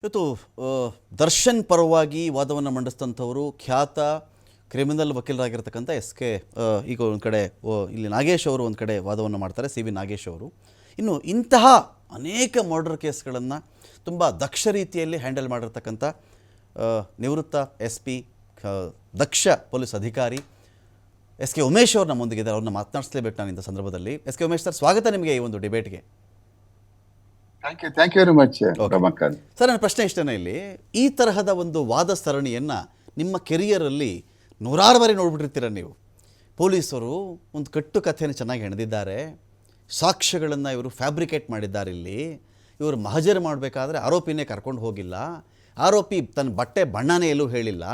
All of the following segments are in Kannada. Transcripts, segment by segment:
ಇವತ್ತು ದರ್ಶನ್ ಪರವಾಗಿ ವಾದವನ್ನು ಮಂಡಿಸಿದಂಥವರು ಖ್ಯಾತ ಕ್ರಿಮಿನಲ್ ವಕೀಲರಾಗಿರ್ತಕ್ಕಂಥ ಎಸ್.ಕೆ. ಈಗ ಒಂದು ಕಡೆ ಇಲ್ಲಿ ನಾಗೇಶ್ ಅವರು ಒಂದು ಕಡೆ ವಾದವನ್ನು ಮಾಡ್ತಾರೆ, ಸಿ.ವಿ. ನಾಗೇಶ್ ಅವರು. ಇನ್ನು ಇಂತಹ ಅನೇಕ ಮರ್ಡರ್ ಕೇಸ್ಗಳನ್ನು ತುಂಬ ದಕ್ಷ ರೀತಿಯಲ್ಲಿ ಹ್ಯಾಂಡಲ್ ಮಾಡಿರ್ತಕ್ಕಂಥ ನಿವೃತ್ತ SP ದಕ್ಷ ಪೊಲೀಸ್ ಅಧಿಕಾರಿ ಎಸ್.ಕೆ. ಉಮೇಶ್ ಅವರು ನಮ್ಮೊಂದಿಗಿದ್ದಾರೆ. ಅವ್ರನ್ನ ಮಾತನಾಡಿಸಲೇಬೇಕು ನಾನು ಇಂಥ ಸಂದರ್ಭದಲ್ಲಿ. ಎಸ್.ಕೆ. ಉಮೇಶ್ ಸರ್, ಸ್ವಾಗತ ನಿಮಗೆ ಈ ಒಂದು ಡಿಬೇಟ್ಗೆ. Thank you very much Ramakant sir. ನನ್ನ ಪ್ರಶ್ನೆ ಇಷ್ಟನೇ, ಇಲ್ಲಿ ಈ ತರಹದ ಒಂದು ವಾದ ಸರಣಿಯನ್ನು ನಿಮ್ಮ ಕೆರಿಯರಲ್ಲಿ ನೂರಾರು ಬಾರಿ ನೋಡ್ಬಿಟ್ಟಿರ್ತೀರ ನೀವು. ಪೊಲೀಸರು ಒಂದು ಕಟ್ಟು ಕಥೆಯನ್ನು ಚೆನ್ನಾಗಿ ಹೆಣೆದಿದ್ದಾರೆ, ಸಾಕ್ಷ್ಯಗಳನ್ನು ಇವರು ಫ್ಯಾಬ್ರಿಕೇಟ್ ಮಾಡಿದ್ದಾರೆ. ಇಲ್ಲಿ ಇವರು ಮಹಜರು ಮಾಡಬೇಕಾದ್ರೆ ಆರೋಪಿನೇ ಕರ್ಕೊಂಡು ಹೋಗಿಲ್ಲ, ಆರೋಪಿ ತನ್ನ ಬಟ್ಟೆ ಬಣ್ಣನೇ ಎಲ್ಲೂ ಹೇಳಿಲ್ಲ,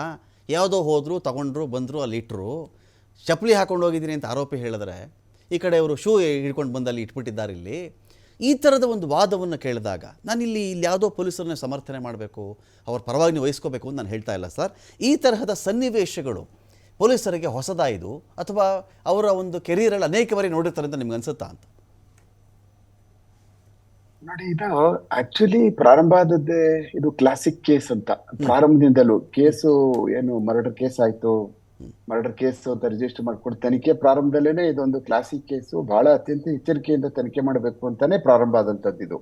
ಯಾವುದೋ ಹೋದರು ತಗೊಂಡ್ರು ಬಂದರು ಅಲ್ಲಿ ಇಟ್ಟರು, ಚಪ್ಪಲಿ ಹಾಕೊಂಡು ಹೋಗಿದ್ದೀನಿ ಅಂತ ಆರೋಪಿ ಹೇಳಿದ್ರೆ ಈ ಕಡೆ ಅವರು ಶೂ ಹಿಡ್ಕೊಂಡು ಬಂದಲ್ಲಿ ಇಟ್ಬಿಟ್ಟಿದ್ದಾರೆ. ಇಲ್ಲಿ ಈ ಥರದ ಒಂದು ವಾದವನ್ನು ಕೇಳಿದಾಗ ನಾನಿಲ್ಲಿ ಯಾವುದೋ ಪೊಲೀಸರನ್ನೇ ಸಮರ್ಥನೆ ಮಾಡಬೇಕು, ಅವ್ರ ಪರವಾಗಿ ವಹಿಸ್ಕೋಬೇಕು ಅಂತ ನಾನು ಹೇಳ್ತಾ ಇಲ್ಲ ಸರ್. ಈ ತರಹದ ಸನ್ನಿವೇಶಗಳು ಪೊಲೀಸರಿಗೆ ಹೊಸದಾಯಿದು ಅಥವಾ ಅವರ ಒಂದು ಕೆರಿಯರಲ್ಲಿ ಅನೇಕ ಬಾರಿ ನೋಡಿರ್ತಾರೆ ಅಂತ ನಿಮ್ಗೆ ಅನ್ಸುತ್ತಾ ಅಂತ? ನೋಡಿ, ಇದು ಆಕ್ಚುಲಿ ಪ್ರಾರಂಭ ಆದದ್ದೇ ಇದು ಕ್ಲಾಸಿಕ್ ಕೇಸ್ ಅಂತ. ಪ್ರಾರಂಭದಿಂದಲೂ ಕೇಸು ಏನು ಮರ್ಡರ್ ಕೇಸ್ ಆಯ್ತು, ಮರ್ಡರ್ ಕೇಸ್ ಅಂತ ರಿಜಿಸ್ಟರ್ ಮಾಡ್ಕೊಂಡು ತನಿಖೆ ಪ್ರಾರಂಭದಲ್ಲೇನೆ ಇದೊಂದು ಕ್ಲಾಸಿಕ್ ಕೇಸು, ಬಹಳ ಅತ್ಯಂತ ಎಚ್ಚರಿಕೆಯಿಂದ ತನಿಖೆ ಮಾಡಬೇಕು ಅಂತಾನೆ ಪ್ರಾರಂಭ ಆದಂತದ್ದು. ಇದು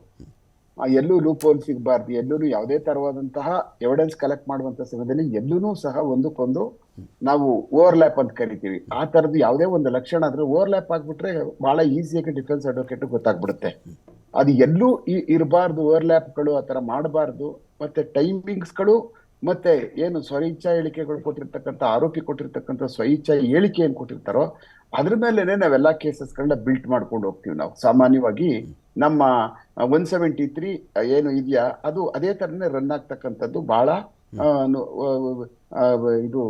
ಎಲ್ಲೂ ಲೂಪ್ ಹೋಲ್ ಸಿಗಬಾರ್ದು, ಎಲ್ಲೂ ಯಾವುದೇ ತರವಾದಂತಹ ಎವಿಡೆನ್ಸ್ ಕಲೆಕ್ಟ್ ಮಾಡುವಂತ ಸಮಯದಲ್ಲಿ ಎಲ್ಲೂ ಸಹ ಒಂದಕ್ಕೊಂದು ನಾವು ಓವರ್ಲ್ಯಾಪ್ ಅಂತ ಕರಿತೀವಿ. ಆ ತರದ್ದು ಯಾವುದೇ ಒಂದು ಲಕ್ಷಣ ಆದ್ರೆ ಓವರ್ಲ್ಯಾಪ್ ಆಗ್ಬಿಟ್ರೆ ಬಹಳ ಈಸಿಯಾಗಿ ಡಿಫೆನ್ಸ್ ಅಡ್ವೊಕೇಟ್ ಗೊತ್ತಾಗ್ಬಿಡುತ್ತೆ. ಅದು ಎಲ್ಲೂ ಇರಬಾರ್ದು, ಓವರ್ಲ್ಯಾಪ್ಗಳು ಆ ತರ ಮಾಡಬಾರ್ದು. ಮತ್ತೆ ಟೈಮಿಂಗ್ಸ್ಗಳು ಮತ್ತೆ ಏನು ಸ್ವಇಚ್ಛಾ ಹೇಳಿಕೆಗಳು ಕೊಟ್ಟಿರ್ತಕ್ಕಂಥ ಆರೋಪಿ ಕೊಟ್ಟಿರ್ತಕ್ಕಂಥ ಸ್ವಇಚ್ಛಾ ಹೇಳಿಕೆ ಏನ್ ಕೊಟ್ಟಿರ್ತಾರೋ ಅದ್ರ ಮೇಲೆನೆ ನಾವೆಲ್ಲಾ ಕೇಸಸ್ಗಳನ್ನ ಬಿಲ್ಟ್ ಮಾಡ್ಕೊಂಡು ಹೋಗ್ತೀವಿ. ನಾವು ಸಾಮಾನ್ಯವಾಗಿ ನಮ್ಮ 173 ಏನು ಇದೆಯಾ ಅದು ಅದೇ ತರನೇ ರನ್ ಆಗ್ತಕ್ಕಂಥದ್ದು ಬಹಳ ಇದು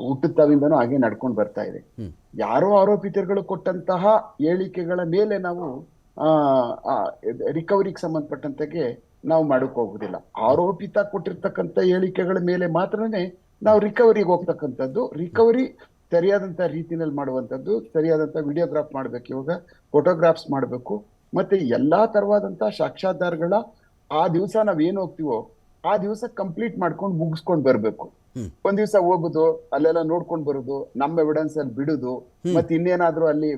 ಹುಟ್ಟುತ್ತವಿಂದನೂ ಹಾಗೆ ನಡ್ಕೊಂಡು ಬರ್ತಾ ಇದೆ. ಯಾರೋ ಆರೋಪಿತರುಗಳು ಕೊಟ್ಟಂತಹ ಹೇಳಿಕೆಗಳ ಮೇಲೆ ನಾವು ರಿಕವರಿಗೆ ಸಂಬಂಧಪಟ್ಟಂತೆಗೆ ನಾವು ಮಾಡಕ್ ಹೋಗುದಿಲ್ಲ. ಆರೋಪಿತ ಕೊಟ್ಟಿರ್ತಕ್ಕಂಥ ಹೇಳಿಕೆಗಳ ಮೇಲೆ ಮಾತ್ರನೇ ನಾವು ರಿಕವರಿಗೆ ಹೋಗ್ತಕ್ಕಂಥದ್ದು. ರಿಕವರಿ ಸರಿಯಾದಂತ ರೀತಿನಲ್ಲಿ ಮಾಡುವಂಥದ್ದು, ಸರಿಯಾದಂತ ವಿಡಿಯೋಗ್ರಾಫ್ ಮಾಡ್ಬೇಕು, ಇವಾಗ ಫೋಟೋಗ್ರಾಫ್ಸ್ ಮಾಡ್ಬೇಕು, ಮತ್ತೆ ಎಲ್ಲಾ ತರವಾದಂತ ಸಾಕ್ಷ್ಯಾಧಾರಗಳ ಆ ದಿವಸ ನಾವೇನ್ ಹೋಗ್ತೀವೋ ಆ ದಿವಸ ಕಂಪ್ಲೀಟ್ ಮಾಡ್ಕೊಂಡು ಮುಗಿಸ್ಕೊಂಡ್ ಬರ್ಬೇಕು. ಒಂದ್ ದಿವಸ ಹೋಗುದು, ಅಲ್ಲೆಲ್ಲ ನೋಡ್ಕೊಂಡ್ ಬರುದು, ನಮ್ಮ ಎವಿಡೆನ್ಸ್ ಅಲ್ಲಿ ಬಿಡುದು, ಮತ್ತೆ ಇನ್ನೇನಾದ್ರೂ ಅಲ್ಲಿ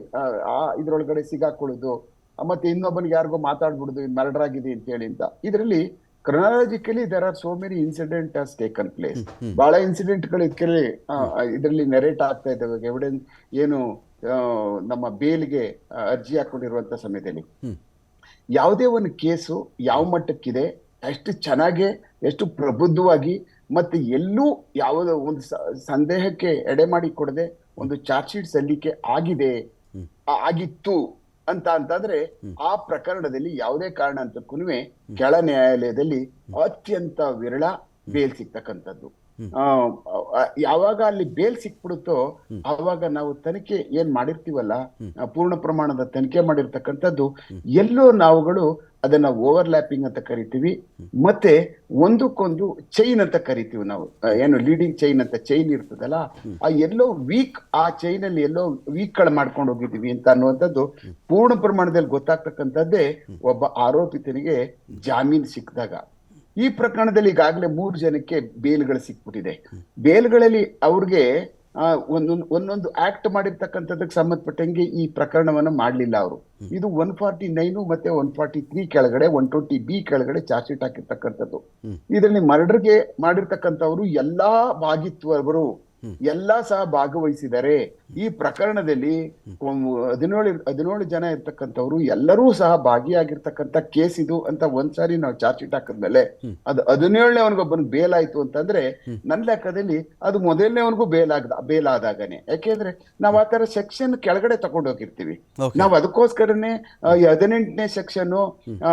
ಇದ್ರೊಳಗಡೆ ಸಿಗಾಕೊಳ್ಳುದು, ಮತ್ತೆ ಇನ್ನೊಬ್ಬನಿಗೆ ಯಾರಿಗೋ ಮಾತಾಡ್ಬಿಡುದು ಮರ್ಡರ್ ಆಗಿದೆ ಅಂತ ಹೇಳಿ ಅಂತ. ಇದರಲ್ಲಿ chronologically there are so many incident has taken place. ಬಹಳ ಇನ್ಸಿಡೆಂಟ್ ಗಳು ಇದರಲ್ಲಿ ನೆರೇಟ್ ಆಗ್ತಾ ಇದ್ದಾವೆ. ಎವಿಡೆನ್ಸ್ ಏನು ನಮ್ಮ ಬೇಲ್ಗೆ ಅರ್ಜಿ ಹಾಕೊಂಡಿರುವಂತ ಸಮಯದಲ್ಲಿ ಯಾವುದೇ ಒಂದು ಕೇಸು ಯಾವ ಮಟ್ಟಕ್ಕಿದೆ, ಎಷ್ಟು ಚೆನ್ನಾಗಿ, ಎಷ್ಟು ಪ್ರಬುದ್ಧವಾಗಿ, ಮತ್ತೆ ಎಲ್ಲೂ ಯಾವುದೋ ಒಂದು ಸಂದೇಹಕ್ಕೆ ಎಡೆ ಮಾಡಿ ಕೊಡದೆ ಒಂದು ಚಾರ್ಜ್ ಶೀಟ್ ಸಲ್ಲಿಕೆ ಆಗಿತ್ತು ಅಂತಂದ್ರೆ ಆ ಪ್ರಕರಣದಲ್ಲಿ ಯಾವುದೇ ಕಾರಣಕ್ಕೂ ಕೆಳ ನ್ಯಾಯಾಲಯದಲ್ಲಿ ಅತ್ಯಂತ ವಿರಳ ಬೇಲ್ ಸಿಗ್ತಕ್ಕಂಥದ್ದು. ಯಾವಾಗ ಅಲ್ಲಿ ಬೇಲ್ ಸಿಕ್ಬಿಡುತ್ತೋ ಆವಾಗ ನಾವು ತನಿಖೆ ಏನ್ ಮಾಡಿರ್ತೀವಲ್ಲ, ಪೂರ್ಣ ಪ್ರಮಾಣದ ತನಿಖೆ ಮಾಡಿರ್ತಕ್ಕಂಥದ್ದು ಎಲ್ಲೋ ನಾವುಗಳು ಅದನ್ನ ಓವರ್ಲ್ಯಾಪಿಂಗ್ ಅಂತ ಕರಿತೀವಿ, ಮತ್ತೆ ಒಂದಕ್ಕೊಂದು ಚೈನ್ ಅಂತ ಕರಿತೀವಿ ನಾವು. ಏನು ಲೀಡಿಂಗ್ ಚೈನ್ ಅಂತ ಚೈನ್ ಇರ್ತದಲ್ಲ, ಆ ಎಲ್ಲೋ ವೀಕ್, ಆ ಚೈನ್ ಅಲ್ಲಿ ಎಲ್ಲೋ ವೀಕ್ ಗಳು ಮಾಡ್ಕೊಂಡು ಹೋಗಿದೀವಿ ಅಂತ ಅನ್ನುವಂಥದ್ದು ಪೂರ್ಣ ಪ್ರಮಾಣದಲ್ಲಿ ಗೊತ್ತಾಗ್ತಕ್ಕಂಥದ್ದೇ ಒಬ್ಬ ಆರೋಪಿತನಿಗೆ ಜಾಮೀನು ಸಿಕ್ಕಿದಾಗ. ಈ ಪ್ರಕರಣದಲ್ಲಿ ಈಗಾಗಲೇ 3 ಜನಕ್ಕೆ ಬೇಲ್ಗಳು ಸಿಕ್ಬಿಟ್ಟಿದೆ. ಬೇಲ್ಗಳಲ್ಲಿ ಅವ್ರಿಗೆ ಒಂದೊಂದು ಆಕ್ಟ್ ಮಾಡಿರ್ತಕ್ಕಂಥದಕ್ಕೆ ಸಂಬಂಧಪಟ್ಟಂಗೆ ಈ ಪ್ರಕರಣವನ್ನು ಮಾಡ್ಲಿಲ್ಲ ಅವರು. ಇದು 149 ಮತ್ತೆ 143 ಕೆಳಗಡೆ 120B ಕೆಳಗಡೆ ಚಾರ್ಜ್ ಶೀಟ್ ಹಾಕಿರ್ತಕ್ಕಂಥದ್ದು. ಇದರಲ್ಲಿ ಮರ್ಡರ್ಗೆ ಮಾಡಿರ್ತಕ್ಕಂಥವ್ರು ಎಲ್ಲಾ ಭಾಗಿತ್ವವರು ಎಲ್ಲಾ ಸಹ ಭಾಗವಹಿಸಿದ್ದಾರೆ. ಈ ಪ್ರಕರಣದಲ್ಲಿ 17 ಜನ ಇರ್ತಕ್ಕಂಥವ್ರು ಎಲ್ಲರೂ ಸಹ ಭಾಗಿಯಾಗಿರ್ತಕ್ಕಂಥ ಕೇಸ್ ಇದು ಅಂತ ಒಂದ್ಸಾರಿ ನಾವು ಚಾರ್ಜ್ ಶೀಟ್ ಹಾಕಿದ್ಮೇಲೆ ಅದು 17ನೇ ಅವನಿಗೊಬ್ಬನಿಗೆ ಬೇಲ್ ಆಯ್ತು ಅಂತಂದ್ರೆ ನನ್ನ ಲೆಕ್ಕದಲ್ಲಿ ಅದು ಮೊದಲನೇವನಿಗೂ ಬೇಲ್ ಆದಾಗನೆ. ಯಾಕೆಂದ್ರೆ ನಾವ್ ಆ ತರ ಸೆಕ್ಷನ್ ಕೆಳಗಡೆ ತಗೊಂಡು ಹೋಗಿರ್ತೀವಿ. ನಾವ್ ಅದಕ್ಕೋಸ್ಕರನೇ 18ನೇ ಸೆಕ್ಷನ್,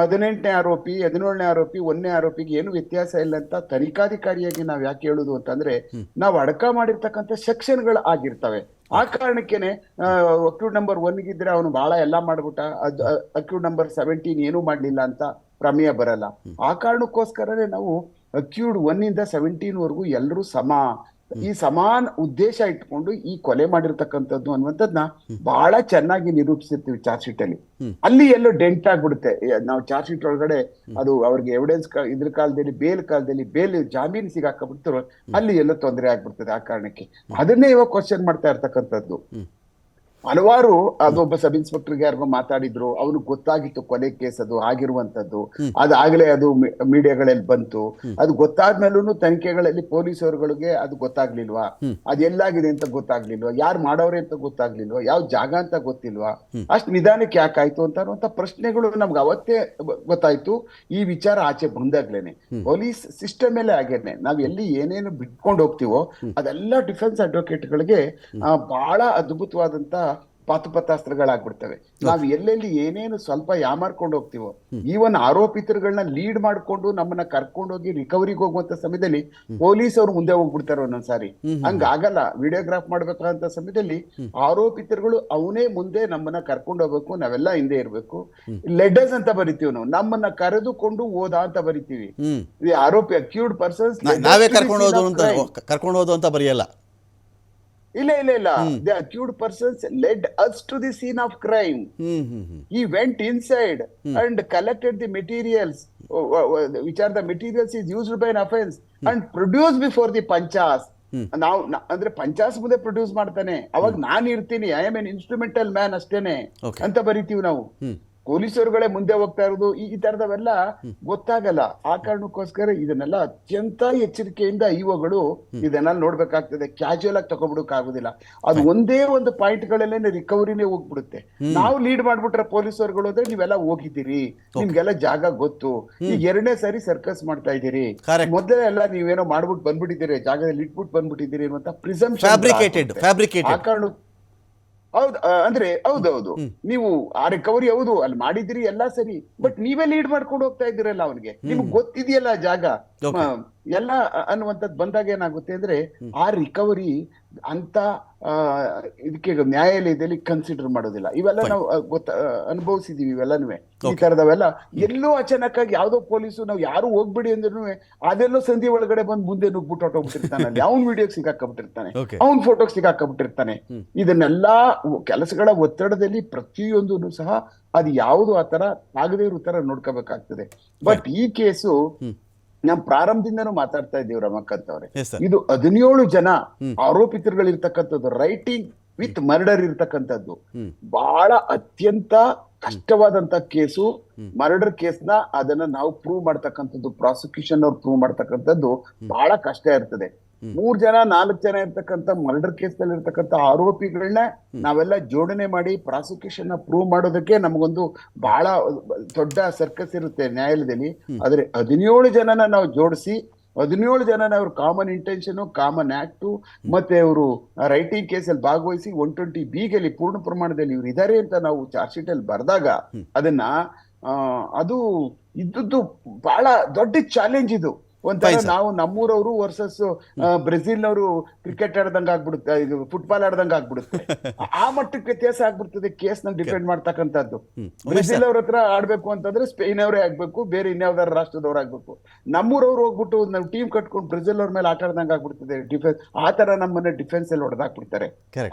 18ನೇ ಆರೋಪಿ, 17ನೇ ಆರೋಪಿ, 1ನೇ ಆರೋಪಿಗೆ ಏನು ವ್ಯತ್ಯಾಸ ಇಲ್ಲ ಅಂತ ತನಿಖಾಧಿಕಾರಿಯಾಗಿ ನಾವ್ ಯಾಕೆ ಹೇಳುದು ಅಂತಂದ್ರೆ ನಾವ್ ಅಡಕ ಮಾಡಿರ್ತಕ್ಕಂಥ ಸೆಕ್ಷನ್ಗಳು ಆಗಿರ್ತವೆ. ಆ ಕಾರಣಕ್ಕೇನೆ ಅಕ್ಯೂಡ್ ನಂಬರ್ 1 ಗಿದ್ರೆ ಅವನು ಬಹಳ ಎಲ್ಲಾ ಮಾಡ್ಬಿಟ್ಟ, ಅಕ್ಯೂಡ್ ನಂಬರ್ 17 ಏನೂ ಮಾಡ್ಲಿಲ್ಲ ಅಂತ ಪ್ರಮೇಯ ಬರಲ್ಲ. ಆ ಕಾರಣಕ್ಕೋಸ್ಕರನೇ ನಾವು ಅಕ್ಯೂಡ್ 1 ಇಂದ 17 ವರೆಗೂ ಎಲ್ಲರೂ ಸಮ, ಈ ಸಮಾನ ಉದ್ದೇಶ ಇಟ್ಕೊಂಡು ಈ ಕೊಲೆ ಮಾಡಿರ್ತಕ್ಕಂಥದ್ದು ಅನ್ನುವಂಥದ್ನ ಬಹಳ ಚೆನ್ನಾಗಿ ನಿರೂಪಿಸಿರ್ತೀವಿ ಚಾರ್ಜ್ ಶೀಟ್ ಅಲ್ಲಿ. ಅಲ್ಲಿ ಎಲ್ಲೋ ಡೆಂಟ್ ಆಗ್ಬಿಡುತ್ತೆ. ನಾವು ಚಾರ್ಜ್ ಶೀಟ್ ಒಳಗಡೆ ಅದು ಅವ್ರಿಗೆ ಎವಿಡೆನ್ಸ್ ಇದ್ರ ಕಾಲದಲ್ಲಿ ಬೇಲ್ ಜಾಮೀನು ಸಿಗಾಕಬಿಡ್ತಾರೋ ಅಲ್ಲಿ ಎಲ್ಲೋ ತೊಂದರೆ ಆಗ್ಬಿಡ್ತದೆ. ಆ ಕಾರಣಕ್ಕೆ ಅದನ್ನೇ ಇವಾಗ ಕ್ವಶನ್ ಮಾಡ್ತಾ ಇರ್ತಕ್ಕಂಥದ್ದು. ಹಲವಾರು ಅದೊಬ್ಬ ಸಬ್ ಇನ್ಸ್ಪೆಕ್ಟರ್ಗೆ ಯಾರಿಗೋ ಮಾತಾಡಿದ್ರು, ಅವ್ರಿಗೆ ಗೊತ್ತಾಗಿತ್ತು ಕೊಲೆ ಕೇಸ್ ಅದು ಆಗಿರುವಂತದ್ದು. ಅದಾಗಲೇ ಅದು ಮೀಡಿಯಾಗಳಲ್ಲಿ ಬಂತು. ಅದು ಗೊತ್ತಾದ್ಮೇಲೂ ತನಿಖೆಗಳಲ್ಲಿ ಪೊಲೀಸರುಗಳಿಗೆ ಅದು ಗೊತ್ತಾಗ್ಲಿಲ್ವಾ, ಅದು ಎಲ್ಲಾಗಿದೆ ಅಂತ ಗೊತ್ತಾಗ್ಲಿಲ್ವಾ, ಯಾರು ಮಾಡವ್ರೆ ಅಂತ ಗೊತ್ತಾಗ್ಲಿಲ್ವಾ, ಯಾವ ಜಾಗ ಅಂತ ಗೊತ್ತಿಲ್ವಾ, ಅಷ್ಟು ನಿಧಾನಕ್ಕೆ ಯಾಕಾಯ್ತು ಅಂತ ಪ್ರಶ್ನೆಗಳು ನಮ್ಗೆ ಅವತ್ತೇ ಗೊತ್ತಾಯ್ತು. ಈ ವಿಚಾರ ಆಚೆ ಬಂದಾಗ್ಲೇನೆ ಪೊಲೀಸ್ ಸಿಸ್ಟಮ್ ಮೇಲೆ ಆಗೇನೆ ನಾವ್ ಎಲ್ಲಿ ಏನೇನು ಬಿಟ್ಕೊಂಡು ಹೋಗ್ತೀವೋ ಅದೆಲ್ಲ ಡಿಫೆನ್ಸ್ ಅಡ್ವೊಕೇಟ್ಗಳಿಗೆ ಬಹಳ ಅದ್ಭುತವಾದಂತ ಪಾತುಪತಾಸ್ತ್ರಗಳಾಗ್ಬಿಡ್ತವೆ. ನಾವ್ ಎಲ್ಲೆಲ್ಲಿ ಏನೇನು ಸ್ವಲ್ಪ ಯಾಮಾರ್ಕೊಂಡು ಹೋಗ್ತೀವೋ, ಈವನ್ ಆರೋಪಿತರುಗಳನ್ನ ಲೀಡ್ ಮಾಡ್ಕೊಂಡು ನಮ್ಮನ್ನ ಕರ್ಕೊಂಡೋಗಿ ರಿಕವರಿಗೆ ಹೋಗುವಂತ ಸಮಯದಲ್ಲಿ ಪೊಲೀಸ್ ಅವ್ರು ಮುಂದೆ ಹೋಗ್ಬಿಡ್ತಾರೆ ಒಂದೊಂದ್ಸಾರಿ. ಹಂಗಾಗಲ್ಲ. ವಿಡಿಯೋಗ್ರಾಫ್ ಮಾಡ್ಬೇಕಂತ ಸಮಯದಲ್ಲಿ ಆರೋಪಿತರುಗಳು ಅವನೇ ಮುಂದೆ ನಮ್ಮನ್ನ ಕರ್ಕೊಂಡು ಹೋಗ್ಬೇಕು, ನಾವೆಲ್ಲ ಹಿಂದೆ ಇರ್ಬೇಕು. ಲೆಡರ್ಸ್ ಅಂತ ಬರಿತೀವಿ ನಾವು, ನಮ್ಮನ್ನ ಕರೆದುಕೊಂಡು ಹೋದ ಅಂತ ಬರಿತೀವಿ. ಆರೋಪಿ ಅಕ್ಯೂಡ್ ಪರ್ಸನ್ಸ್ ನಾವೇ ಕರ್ಕೊಂಡು ಹೋದು ಅಂತ ಬರೆಯಲ್ಲ. ಇಲ್ಲ the accused persons led us to the scene of crime. He went inside and collected the materials which are the materials is used by an offense and produced before the panchas. ನಾವು ಅಂದ್ರೆ ಪಂಚಾಸ್ ಮುಂದೆ ಪ್ರೊಡ್ಯೂಸ್ ಮಾಡ್ತಾನೆ, ಅವಾಗ ನಾನ್ ಇರ್ತೀನಿ, I am an instrumental man ಅಷ್ಟೇನೆ ಅಂತ ಬರಿತೀವಿ ನಾವು. ಪೊಲೀಸರುಗಳೇ ಮುಂದೆ ಹೋಗ್ತಾ ಇರೋದು ಈ ತರದವೆಲ್ಲ ಗೊತ್ತಾಗಲ್ಲ. ಆ ಕಾರಣಕ್ಕೋಸ್ಕರ ಇದನ್ನೆಲ್ಲ ಅತ್ಯಂತ ಎಚ್ಚರಿಕೆಯಿಂದ ಇವುಗಳು ಇದನ್ನೆಲ್ಲ ನೋಡ್ಬೇಕಾಗ್ತದೆ. ಕ್ಯಾಶುಯಲ್ ಆಗಿ ತಗೊಬಿಡಕ್ ಆಗುದಿಲ್ಲ. ಅದು ಒಂದೇ ಒಂದು ಪಾಯಿಂಟ್ ಗಳಲ್ಲೇನೆ ರಿಕವರಿನೇ ಹೋಗ್ಬಿಡುತ್ತೆ. ನಾವು ಲೀಡ್ ಮಾಡ್ಬಿಟ್ರೆ ಪೊಲೀಸರುಗಳು ಅಂದ್ರೆ ನೀವೆಲ್ಲ ಹೋಗಿದ್ದೀರಿ, ನಿಮ್ಗೆಲ್ಲ ಜಾಗ ಗೊತ್ತು, ಈಗ 2ನೇ ಸಾರಿ ಸರ್ಕಸ್ ಮಾಡ್ತಾ ಇದ್ದೀರಿ, ಮೊದಲೇ ಎಲ್ಲ ನೀವೇನೋ ಮಾಡ್ಬಿಟ್ಟು ಬಂದ್ಬಿಟ್ಟಿದ್ದೀರಿ, ಜಾಗದಲ್ಲಿ ಇಟ್ಬಿಟ್ಟು ಬಂದ್ಬಿಟ್ಟಿದ್ದೀರಿ ಅನ್ನುವಂತ ಪ್ರಿಸಂಪ್ಷನ್. ಆ ಕಾರಣ ಅಂದ್ರೆ ಹೌದೌದು, ನೀವು ಆ ರಿಕವರಿ ಹೌದು ಅಲ್ಲಿ ಮಾಡಿದಿರಿ ಎಲ್ಲ ಸರಿ, ಬಟ್ ನೀವೇ ಲೀಡ್ ಮಾಡ್ಕೊಂಡು ಹೋಗ್ತಾ ಇದ್ದೀರಲ್ಲ, ಅವನಿಗೆ ನಿಮ್ಗೆ ಗೊತ್ತಿದೆಯಲ್ಲ ಜಾಗ ಎಲ್ಲ ಅನ್ನುವಂಥದ್ದು ಬಂದಾಗ ಏನಾಗುತ್ತೆ ಅಂದ್ರೆ ಆ ರಿಕವರಿ ಅಂತ ಇದಕ್ಕೆ ನ್ಯಾಯಾಲಯದಲ್ಲಿ ಕನ್ಸಿಡರ್ ಮಾಡೋದಿಲ್ಲ. ಇವೆಲ್ಲ ನಾವು ಅನುಭವಿಸಿದೀವಿ ಇವೆಲ್ಲನೂ. ಈ ತರದವೆಲ್ಲ ಎಲ್ಲೋ ಅಚಾನಕ್ಕಾಗಿ ಯಾವ್ದೋ ಪೊಲೀಸು ನಾವು ಯಾರು ಹೋಗ್ಬಿಡಿ ಅಂದ್ರೂ ಅದೆಲ್ಲೋ ಸಂಧಿ ಒಳಗಡೆ ಬಂದು ಮುಂದೆ ನುಗ್ಬಿಟ್ಟು ಹೊಟ್ಟೋಗ್ಬಿಟ್ಟಿರ್ತಾನೆ, ಅಲ್ಲಿ ಅವ್ನ್ ವಿಡಿಯೋಗೆ ಸಿಗಾಕಬಿಟ್ಟಿರ್ತಾನೆ, ಅವ್ನ್ ಫೋಟೋಗೆ ಸಿಗಾಕಬಿಟ್ಟಿರ್ತಾನೆ. ಇದನ್ನೆಲ್ಲಾ ಕೆಲಸಗಳ ಒತ್ತಡದಲ್ಲಿ ಪ್ರತಿಯೊಂದೂ ಸಹ ಅದು ಯಾವುದು ಆ ತರ ಆಗದೇ ಇರೋ ತರ ನೋಡ್ಕೋಬೇಕಾಗ್ತದೆ. ಬಟ್ ಈ ಕೇಸು ನಾವು ಪ್ರಾರಂಭದಿಂದನೂ ಮಾತಾಡ್ತಾ ಇದ್ದೀವಿ ರಮಕಾಂತ್ ಅವರೇ, ಇದು 17 ಜನ ಆರೋಪಿತರುಗಳಿರ್ತಕ್ಕಂಥದ್ದು, ರೈಟಿಂಗ್ ವಿತ್ ಮರ್ಡರ್ ಇರ್ತಕ್ಕಂಥದ್ದು ಬಹಳ ಅತ್ಯಂತ ಕಷ್ಟವಾದಂತ ಕೇಸು. ಮರ್ಡರ್ ಕೇಸ್ನ ಅದನ್ನ ನಾವು ಪ್ರೂವ್ ಮಾಡ್ತಕ್ಕಂಥದ್ದು, ಪ್ರಾಸಿಕ್ಯೂಷನ್ ಅವ್ರು ಪ್ರೂವ್ ಮಾಡ್ತಕ್ಕಂಥದ್ದು ಬಹಳ ಕಷ್ಟ ಇರ್ತದೆ. 3 ಜನ 4 ಜನ ಇರ್ತಕ್ಕಂಥ ಮರ್ಡರ್ ಕೇಸ್ ನಲ್ಲಿ ಇರ್ತಕ್ಕಂಥ ಆರೋಪಿಗಳನ್ನ ನಾವೆಲ್ಲ ಜೋಡಣೆ ಮಾಡಿ ಪ್ರಾಸಿಕ್ಯೂಷನ್ ಪ್ರೂವ್ ಮಾಡೋದಕ್ಕೆ ನಮಗೊಂದು ಬಹಳ ದೊಡ್ಡ ಸರ್ಕಸ್ ಇರುತ್ತೆ ನ್ಯಾಯಾಲಯದಲ್ಲಿ. ಆದ್ರೆ 17 ಜನನ ನಾವು ಜೋಡಿಸಿ 17 ಜನನ ಅವ್ರ ಕಾಮನ್ ಇಂಟೆನ್ಷನ್, ಕಾಮನ್ ಆಕ್ಟ್ ಮತ್ತೆ ಅವರು ರೈಟಿಂಗ್ ಕೇಸಲ್ಲಿ ಭಾಗವಹಿಸಿ 120B ಪೂರ್ಣ ಪ್ರಮಾಣದಲ್ಲಿ ಇವ್ರು ಇದಾರೆ ಅಂತ ನಾವು ಚಾರ್ಜ್ ಶೀಟ್ ಅಲ್ಲಿ ಬರೆದಾಗ ಅದನ್ನ ಅದು ಇದ್ದದ್ದು ಬಹಳ ದೊಡ್ಡ ಚಾಲೆಂಜ್. ಇದು ಒಂಥರ ನಾವು ನಮ್ಮೂರವರು ವರ್ಸಸ್ ಬ್ರೆಜಿಲ್ನವರು ಕ್ರಿಕೆಟ್ ಆಡ್ದಂಗ ಆಗ್ಬಿಡುತ್ತೆ, ಇದು ಫುಟ್ಬಾಲ್ ಆಡ್ದಂಗ ಆಗ್ಬಿಡುತ್ತೆ. ಆ ಮಟ್ಟಕ್ಕೆ ವ್ಯತ್ಯಾಸ ಆಗ್ಬಿಡ್ತದೆ ಕೇಸ್ ನ ಡಿಪೆಂಡ್ ಮಾಡ್ತಕ್ಕಂಥದ್ದು. ಬ್ರೆಜಿಲ್ ಅವ್ರ ಹತ್ರ ಆಡ್ಬೇಕು ಅಂತಂದ್ರೆ ಸ್ಪೇನ್ ಅವರೇ ಆಗ್ಬೇಕು, ಬೇರೆ ಇನ್ಯಾವ್ದಾರ ರಾಷ್ಟ್ರದವ್ರು ಆಗ್ಬೇಕು. ನಮ್ಮೂರವ್ರು ಹೋಗ್ಬಿಟ್ಟು ನಾವು ಟೀಮ್ ಕಟ್ಕೊಂಡು ಬ್ರೆಜಿಲ್ ಅವ್ರ ಮೇಲೆ ಆಟ ಆಡ್ದಂಗ ಆಗ್ಬಿಡ್ತದೆ ಡಿಫೆನ್ಸ್. ಆ ತರ ನಮ್ಮನ್ನ ಡಿಫೆನ್ಸ್ ಅಲ್ಲಿ ಹೊಡೆದಾಕ್ಬಿಡ್ತಾರೆ.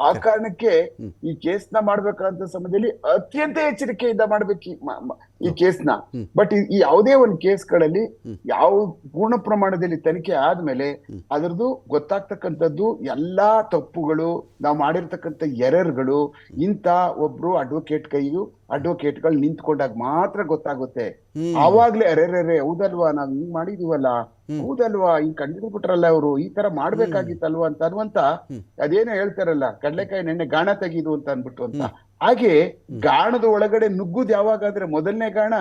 ಆ ಕಾರಣಕ್ಕೆ ಈ ಕೇಸ್ ನ ಮಾಡ್ಬೇಕಂತ ಸಮಯದಲ್ಲಿ ಅತ್ಯಂತ ಎಚ್ಚರಿಕೆಯಿಂದ ಮಾಡ್ಬೇಕು ಈ ಕೇಸ್ ನ. ಬಟ್ ಈ ಯಾವುದೇ ಒಂದು ಕೇಸ್ಗಳಲ್ಲಿ ಯಾವ ಪೂರ್ಣ ಪ್ರಮಾಣದಲ್ಲಿ ತನಿಖೆ ಆದ್ಮೇಲೆ ಅದರದ್ದು ಗೊತ್ತಾಗ್ತಕ್ಕಂಥದ್ದು ಎಲ್ಲಾ ತಪ್ಪುಗಳು, ನಾವು ಮಾಡಿರ್ತಕ್ಕಂಥ ಎರರ್ಗಳು ಇಂತ ಒಬ್ರು ಅಡ್ವೊಕೇಟ್ಗಳು ನಿಂತ್ಕೊಂಡಾಗ ಮಾತ್ರ ಗೊತ್ತಾಗುತ್ತೆ. ಆವಾಗ್ಲೇ ಅರೆರೆ ಹೌದಲ್ವಾ ನಾವ್ ಹಿಂಗ್ ಮಾಡಿದೀವಲ್ಲ, ಹೌದಲ್ವಾ ಹಿಂಗ್ ಕಂಡಿಡ್ಬಿಟ್ರಲ್ಲ ಅವರು, ಈ ತರ ಮಾಡ್ಬೇಕಾಗಿತ್ತಲ್ವಾ ಅಂತ ಅನ್ನುವಂತ ಅದೇನೋ ಹೇಳ್ತಾರಲ್ಲ, ಕಡ್ಲೆಕಾಯಿ ನೆನ್ನೆ ಗಾಣ ತೆಗೀದು ಅಂತ ಅನ್ಬಿಟ್ಟು ಅಂತ. ಹಾಗೆ ಗಾಣದ ಒಳಗಡೆ ನುಗ್ಗುದು ಯಾವಾಗಾದ್ರೆ ಮೊದಲನೇ ಗಾಣ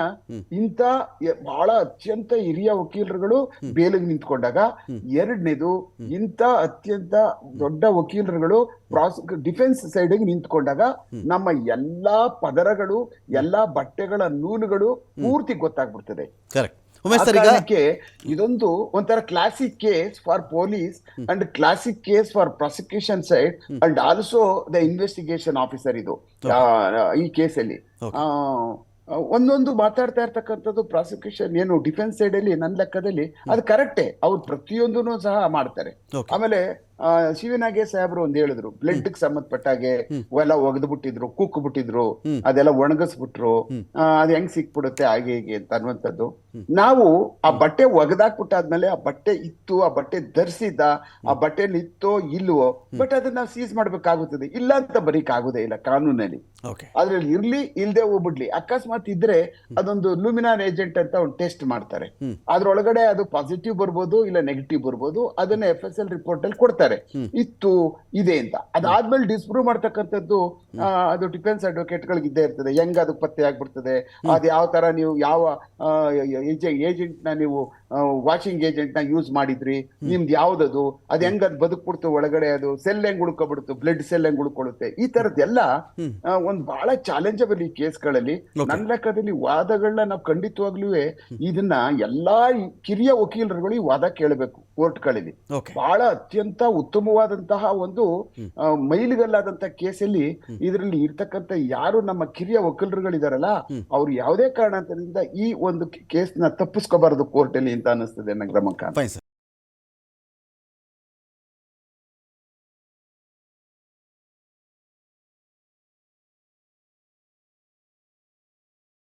ಇಂತ ಬಹಳ ಅತ್ಯಂತ ಹಿರಿಯ ವಕೀಲರುಗಳು ಬೇಲಿಗೆ ನಿಂತ್ಕೊಂಡಾಗ, ಎರಡನೇದು ಇಂತ ಅತ್ಯಂತ ದೊಡ್ಡ ವಕೀಲರುಗಳು ಡಿಫೆನ್ಸ್ ಸೈಡ್ಗೆ ನಿಂತ್ಕೊಂಡಾಗ ನಮ್ಮ ಎಲ್ಲಾ ಪದರಗಳು, ಎಲ್ಲಾ ಬಟ್ಟೆಗಳ ನೂಲುಗಳು ಪೂರ್ತಿ ಗೊತ್ತಾಗ್ಬಿಡ್ತದೆ. ಇದೊಂದು ಒಂಥರ classic case for police and classic case for prosecution side and also the investigation officer. ಇದು ಈ ಕೇಸಲ್ಲಿ ಒಂದೊಂದು ಮಾತಾಡ್ತಾ ಇರ್ತಕ್ಕಂಥದ್ದು ಪ್ರಾಸಿಕ್ಯೂಷನ್ ಏನು ಡಿಫೆನ್ಸ್ ಸೈಡ್ ಅಲ್ಲಿ ನನ್ನ ಲೆಕ್ಕದಲ್ಲಿ ಅದು ಕರೆಕ್ಟೇ, ಅವ್ರು ಪ್ರತಿಯೊಂದೂ ಸಹ ಮಾಡ್ತಾರೆ. ಆಮೇಲೆ ಶಿವನಾಗೆ ಸಾಹೇಬ್ರು ಒಂದ್ ಹೇಳಿದ್ರು, ಬ್ಲಡ್ ಗೆ ಸಂಬಂಧಪಟ್ಟಾಗೆ ಎಲ್ಲ ಒಗೆದು ಬಿಟ್ಟಿದ್ರು, ಕುಕ್ ಬಿಟ್ಟಿದ್ರು, ಅದೆಲ್ಲ ಒಣಗಿಸ್ಬಿಟ್ರು, ಅದ್ ಹೆಂಗ್ ಸಿಕ್ಬಿಡುತ್ತೆ ಹಾಗೆ ಹೀಗೆ ಅಂತ ಅನ್ನುವಂಥದ್ದು. ನಾವು ಆ ಬಟ್ಟೆ ಒಗೆದಾಕ್ಬಿಟ್ಟಾದ್ಮೇಲೆ ಆ ಬಟ್ಟೆ ಇತ್ತು, ಆ ಬಟ್ಟೆ ಧರಿಸಿದ್ದ, ಆ ಬಟ್ಟೆಯಲ್ಲಿ ಇತ್ತೋ ಇಲ್ವೋ, ಬಟ್ ಅದನ್ನ ನಾವು ಸೀಸ್ ಮಾಡ್ಬೇಕಾಗುತ್ತದೆ. ಇಲ್ಲ ಅಂತ ಬರೀಕ್ ಆಗುದೇ ಇಲ್ಲ ಕಾನೂನಲ್ಲಿ. ಓಕೆ. ಅದ್ರಲ್ಲಿ ಇರ್ಲಿ ಇಲ್ದೆ ಹೋಗ್ಬಿಡ್ಲಿ, ಅಕಸ್ಮಾತ್ ಇದ್ರೆ ಅದೊಂದು ಲೂಮಿನಾರ್ ಏಜೆಂಟ್ ಅಂತ ಒಂದು ಟೆಸ್ಟ್ ಮಾಡ್ತಾರೆ. ಅದ್ರೊಳಗಡೆ ಅದು ಪಾಸಿಟಿವ್ ಬರ್ಬೋದು, ಇಲ್ಲ ನೆಗೆಟಿವ್ ಬರ್ಬೋದು. ಅದನ್ನ FSL ರಿಪೋರ್ಟ್ ಅಲ್ಲಿ ಕೊಡ್ತಾರೆ, ಇತ್ತು ಇದೆ ಅಂತ. ಅದಾದ್ಮೇಲೆ ಡಿಸ್ಪ್ರೂವ್ ಮಾಡ್ತಕ್ಕಂಥದ್ದು ಅದು ಡಿಫೆನ್ಸ್ ಅಡ್ವೊಕೇಟ್ ಗಳಿಗೆ ಇದ್ದೇ ಇರ್ತದೆ. ಹೆಂಗ್ ಅದು ಪತ್ತೆ ಆಗ್ಬಿಡ್ತದೆ, ಅದ್ ಯಾವ ತರ ನೀವು ಯಾವ ಏಜೆಂಟ್ ನ ನೀವು ವಾಷಿಂಗ್ ಏಜೆಂಟ್ ನ ಯೂಸ್ ಮಾಡಿದ್ರಿ, ನಿಮ್ದು ಯಾವ್ದದು, ಅದ್ ಹೆಂಗ್ ಅದ್ ಬದುಕ್ಬಿಡ್ತು ಒಳಗಡೆ, ಅದು ಸೆಲ್ ಹೆಂಗ್ ಉಳ್ಕೊಬಿಡ್ತು, ಬ್ಲಡ್ ಸೆಲ್ ಹೆಂಗ್ ಉಳ್ಕೊಳ್ಳುತ್ತೆ, ಈ ತರದ್ದೆಲ್ಲ ಒಂದ್ ಬಹಳ ಚಾಲೆಂಜಬಲ್ ಈ ಕೇಸ್ಗಳಲ್ಲಿ. ನನ್ನ ಲೆಕ್ಕದಲ್ಲಿ ವಾದಗಳನ್ನ ನಾವು ಖಂಡಿತವಾಗ್ಲೂ ಇದನ್ನ ಎಲ್ಲಾ ಕಿರಿಯ ವಕೀಲರುಗಳು ಈ ವಾದ ಕೇಳಬೇಕು ಕೋರ್ಟ್ಗಳಲ್ಲಿ. ಬಹಳ ಅತ್ಯಂತ ಉತ್ತಮವಾದಂತಹ ಒಂದು ಮೈಲಿಗಲ್ಲಾದಂತಹ ಕೇಸಲ್ಲಿ ಇದರಲ್ಲಿ ಇರ್ತಕ್ಕಂಥ ಯಾರು ನಮ್ಮ ಕಿರಿಯ ವಕೀಲರುಗಳಿದಾರಲ್ಲ, ಅವ್ರು ಯಾವುದೇ ಕಾರಣದಿಂದ ಈ ಒಂದು ಕೇಸ್ನ ತಪ್ಪಿಸ್ಕೋಬಾರದು ಕೋರ್ಟಲ್ಲಿ ಅಂತ ಅನಿಸ್ತದೆ ನಂಗೆ ರಮಕಾಂತ್.